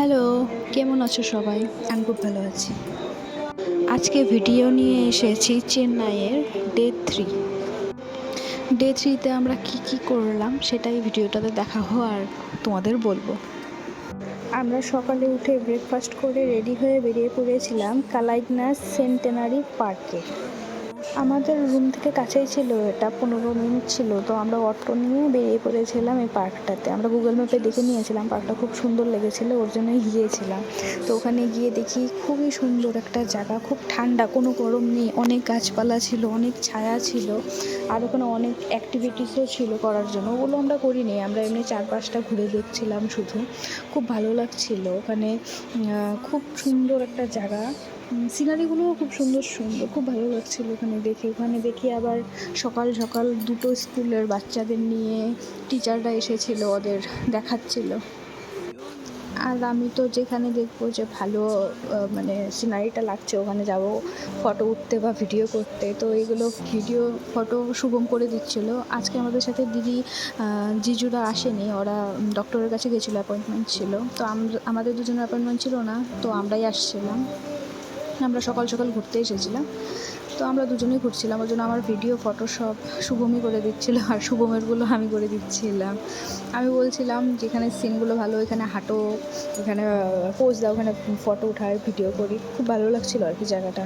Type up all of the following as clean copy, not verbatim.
Hello, কেমন আছো সবাই? আমি খুব ভালো আছি। আজকে ভিডিও নিয়ে এসেছি চেন্নাইয়ের ডে 3। ডে 3তে আমরা কি করলাম সেটাই ভিডিওটাতে দেখাবো আর তোমাদের বলবো। আমরা সকালে উঠে ব্রেকফাস্ট করে রেডি হয়ে বেরিয়ে পড়েছিলাম কালাইগনাস সেন্টেনারি পার্কে। আমাদের রুম থেকে কাছেই ছিল, এটা 15 মিনিট ছিল। তো আমরা অটো নিয়ে বেরিয়ে পড়েছিলাম এই পার্কটাতে। আমরা গুগল ম্যাপে দেখে নিয়েছিলাম, পার্কটা খুব সুন্দর লেগেছিলো, ওর জন্যই গিয়েছিলাম। তো ওখানে গিয়ে দেখি খুবই সুন্দর একটা জায়গা, খুব ঠান্ডা, কোনো গরম নেই, অনেক গাছপালা ছিল, অনেক ছায়া ছিল, আর ওখানে অনেক অ্যাক্টিভিটিসও ছিল করার জন্য। ওগুলো আমরা করিনি, আমরা এমনি চারপাশটা ঘুরে দেখছিলাম শুধু। খুব ভালো লাগছিল ওখানে, খুব সুন্দর একটা জায়গা। সিনারিগুলোও খুব সুন্দর, খুব ভালো লাগছিলো ওখানে দেখে। ওখানে দেখি আবার সকাল সকাল দুটো স্কুলের বাচ্চাদের নিয়ে টিচাররা এসেছিলো, ওদের দেখাচ্ছিলো। আর আমি তো যেখানে দেখবো যে ভালো মানে সিনারিটা লাগছে ওখানে যাব ফটো উঠতে বা ভিডিও করতে। তো এইগুলো ভিডিও ফটো শুভম করে দিচ্ছিলো। আজকে আমাদের সাথে দিদি জিজুরা আসেনি, ওরা ডক্টরের কাছে গেছিলো, অ্যাপয়েন্টমেন্ট ছিল। তো আমাদের দুজনের অ্যাপয়েন্টমেন্ট ছিল না, তো আমরাই আসছিলাম। আমরা সকাল সকাল ঘুরতে এসেছিলাম, তো আমরা দুজনেই ঘুরছিলাম। ওই জন্য আমার ভিডিও ফটো সব শুভমই করে দিচ্ছিলো, আর শুভমেরগুলো আমি করে দিচ্ছিলাম। আমি বলছিলাম যেখানে সিনগুলো ভালো এখানে হাঁটো, এখানে পোজ দাও, ওখানে ফটো উঠায় ভিডিও করি। খুব ভালো লাগছিলো আর কি জায়গাটা।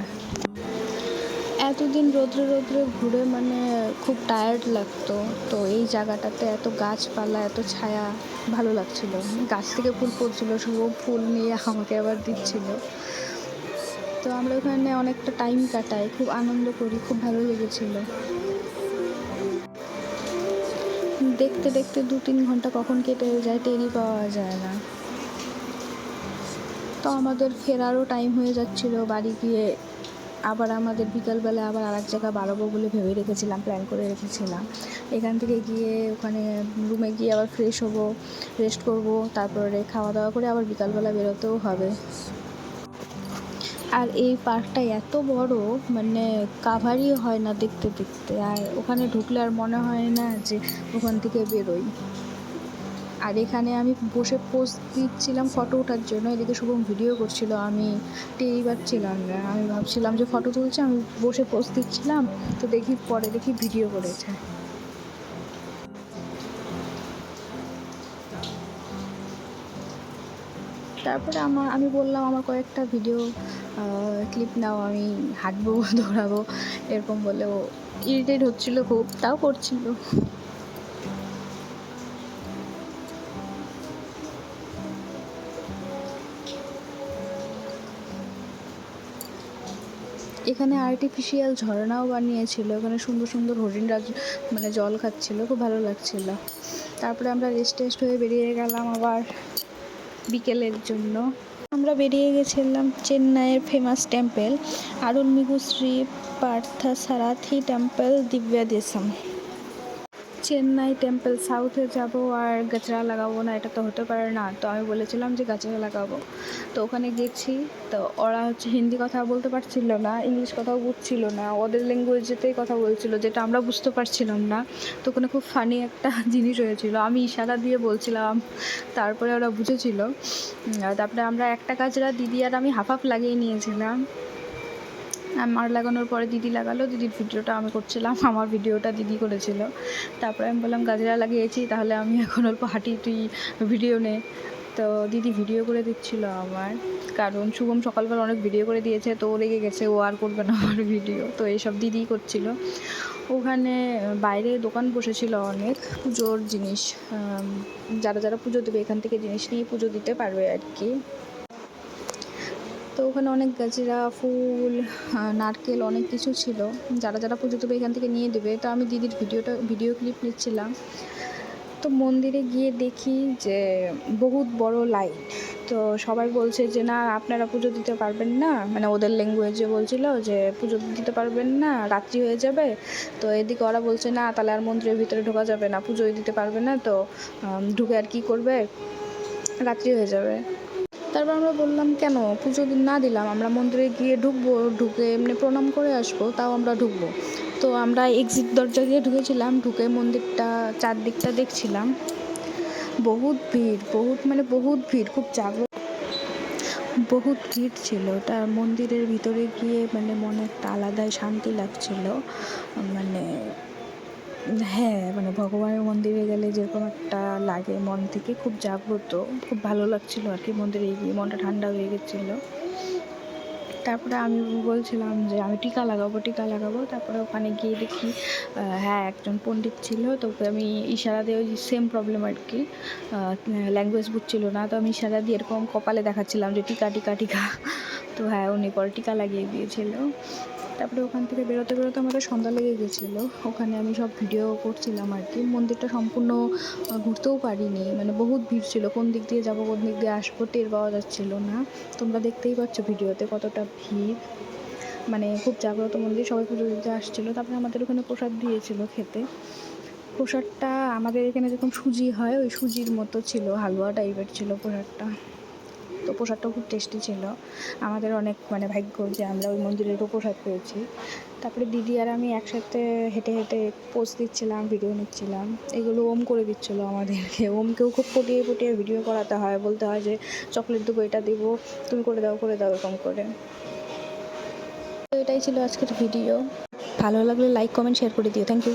এতদিন রৌদ্রে রৌদ্রে ঘুরে মানে খুব টায়ার্ড লাগতো, তো এই জায়গাটাতে এত গাছপালা, এত ছায়া, ভালো লাগছিলো। গাছ থেকে ফুল পড়ছিলো, শুভ ফুল নিয়ে আমাকে আবার দিচ্ছিলো। তো আমরা ওখানে অনেকটা টাইম কাটাই, খুব আনন্দ করি, খুব ভালো লেগেছিলো। দেখতে দেখতে 2-3 ঘন্টা কখন কেটে যায় টেরই পাওয়া যায় না। তো আমাদের ফেরারও টাইম হয়ে যাচ্ছিলো, বাড়ি গিয়ে আবার আমাদের বিকালবেলা আবার আর এক জায়গা বাড়াবো বলে ভেবে রেখেছিলাম, প্ল্যান করে রেখেছিলাম। এখান থেকে গিয়ে ওখানে রুমে গিয়ে আবার ফ্রেশ হবো, রেস্ট করবো, তারপরে খাওয়া দাওয়া করে আবার বিকালবেলা বেরোতেও হবে। আর এই পার্কটা এত বড়, মানে কাভারই হয় না দেখতে দেখতে। আর ওখানে ঢুকলে আর মনে হয় না যে ওখান থেকে বেরোই। আর এখানে আমি বসে পোজ দিচ্ছিলাম ফটো ওঠার জন্য, এদিকে শুভম ভিডিও করছিল, আমি টেরই পাচ্ছিলাম না। আমি ভাবছিলাম যে ফটো তুলছে, আমি বসে পোজ দিচ্ছিলাম, তো পরে দেখি ভিডিও করেছে। তারপরে আমি বললাম আমার কয়েকটা ভিডিও ক্লিপ নাও, আমি হাঁটবো, দৌড়াবো, এরকম বলে ও ইরিটেট হচ্ছিলো খুব, তাও করছিল। এখানে আর্টিফিশিয়াল ঝর্ণাও বানিয়েছিল, এখানে সুন্দর সুন্দর হরিণরা মানে জল খাচ্ছিলো, খুব ভালো লাগছিলো। তারপরে আমরা রেস্ট হয়ে বেরিয়ে গেলাম আবার বিকেলের জন্য। আমরা বেরিয়ে গেছিলাম চেন্নাইয়ের famous temple Arulmigu Sri Parthasarathy temple Divyadesam. Chennai temple সাউথে যাব আর গাজরা লাগাবো না, এটা তো হতে পারে না। তো আমি বলেছিলাম যে গাজরা লাগাবো। তো ওখানে গেছি, তো ওরা হিন্দি কথা বলতে পারছিল না, ইংলিশ কথাও বুঝছিল না, ওদের ল্যাঙ্গুয়েজেতেই কথা বলছিল, যেটা আমরা বুঝতে পারছিলাম না। তো ওখানে খুব ফানি একটা জিনিস হয়েছিল, আমি ইশারা দিয়ে বলছিলাম, তারপরে ওরা বুঝেছিল। তারপরে আমরা একটা গাজরা দিদি আর আমি হাফ লাগিয়ে নিয়েছিলাম। আমার লাগানোর পরে দিদি লাগালো, দিদির ভিডিওটা আমি করছিলাম, আমার ভিডিওটা দিদি করেছিল। তারপরে আমি বললাম গাজরা লাগিয়েছি, তাহলে আমি এখন অল্প হাঁটি, তুই ভিডিও নে। তো দিদি ভিডিও করে দিচ্ছিল আমার, কারণ শুভম সকালবেলা অনেক ভিডিও করে দিয়েছে, তো ও রেগে গেছে, ও আর করবে না আমার ভিডিও, তো এইসব দিদিই করছিল। ওখানে বাইরে দোকান বসেছিল অনেক পুজোর জিনিস, যারা যারা পুজো দেবে এখান থেকে জিনিস নিয়ে পুজো দিতে পারবে আর কি। তো ওখানে অনেক গাজরা, ফুল, নারকেল, অনেক কিছু ছিল, যারা যারা পুজো দেবে এখান থেকে নিয়ে দেবে। তো আমি দিদির ভিডিও ক্লিপ নিচ্ছিলাম। তো মন্দিরে গিয়ে দেখি যে বহুত বড় লাইন। তো সবাই বলছে যে না আপনারা পুজো দিতে পারবেন না, মানে ওদের ল্যাঙ্গুয়েজে বলছিল যে পুজো দিতে পারবেন না, রাত্রি হয়ে যাবে। তো এদিকে ওরা বলছে না তাহলে আর মন্দিরের ভিতরে ঢোকা যাবে না, পুজোই দিতে পারবে না, তো ঢুকে আর কী করবে, রাত্রি হয়ে যাবে। তারপর আমরা বললাম কেন পুজো না দিলাম, আমরা মন্দিরে গিয়ে ঢুকে এমনি প্রণাম করে আসবো, তাও আমরা ঢুকবো। তো আমরা এক্সিট দরজা দিয়ে ঢুকেছিলাম, ঢুকে মন্দিরটা চারদিকটা দেখছিলাম। বহুত ভিড়, বহুত ভিড়, খুব জাগ্রত। বহুত ভিড় ছিল, ওটা মন্দিরের ভিতরে গিয়ে মানে মনে একটা আলাদাই শান্তি লাগছিল। মানে হ্যাঁ, মানে ভগবানের মন্দিরে গেলে যেরকম একটা লাগে মন থেকে, খুব জাগ্রত, খুব ভালো লাগছিল আর কি। মন্দিরে গিয়ে মনটা ঠান্ডা হয়ে গেছিলো। তারপরে আমি বলছিলাম যে আমি টিকা লাগাবো। তারপরে ওখানে গিয়ে দেখি হ্যাঁ, একজন পণ্ডিত ছিল। তো ওকে আমি ইশারা দিয়ে, ওই সেম প্রবলেম আর কি, ল্যাঙ্গুয়েজ বুঝছিল না। তো আমি ইশারা দিয়ে এরকম কপালে দেখাচ্ছিলাম যে টিকা টিকা টিকা। তো হ্যাঁ, উনি পরে টিকা লাগিয়ে দিয়েছিল। তারপরে ওখান থেকে বেরোতে আমাদের সন্ধ্যা লেগে গেছিলো। ওখানে আমি সব ভিডিও করছিলাম আর কি। মন্দিরটা সম্পূর্ণ ঘুরতেও পারিনি, মানে বহুত ভিড় ছিল। কোন দিক দিয়ে যাবো, কোন দিক দিয়ে আসবো টের পাওয়া যাচ্ছিল না। তোমরা দেখতেই পাচ্ছ ভিডিওতে কতটা ভিড়, মানে খুব জাগ্রত মন্দির, সবাই পুজো দিতে আসছিলো। তারপরে আমাদের ওখানে প্রসাদ দিয়েছিল খেতে। প্রসাদটা আমাদের এখানে যেরকম সুজি হয়, ওই সুজির মতো ছিল, হালুয়া টাইপের ছিল প্রসাদটা। তো প্রসাদটাও খুব টেস্টি ছিল। আমাদের অনেক মানে ভাগ্য যে আমরা ওই মন্দিরেরও প্রসাদ পেয়েছি। তারপরে দিদি আর আমি একসাথে হেঁটে পোজ দিচ্ছিলাম, ভিডিও নিচ্ছিলাম। এগুলো ওম করে দিচ্ছিলো আমাদেরকে। ওমকেও খুব পটিয়ে ভিডিও করাতে হয়, বলতে হয় যে চকলেট দেবো, এটা দেবো, তুমি করে দাও এরকম করে। তো এটাই ছিল আজকের ভিডিও। ভালো লাগলে লাইক, কমেন্ট, শেয়ার করে দিও। Thank you.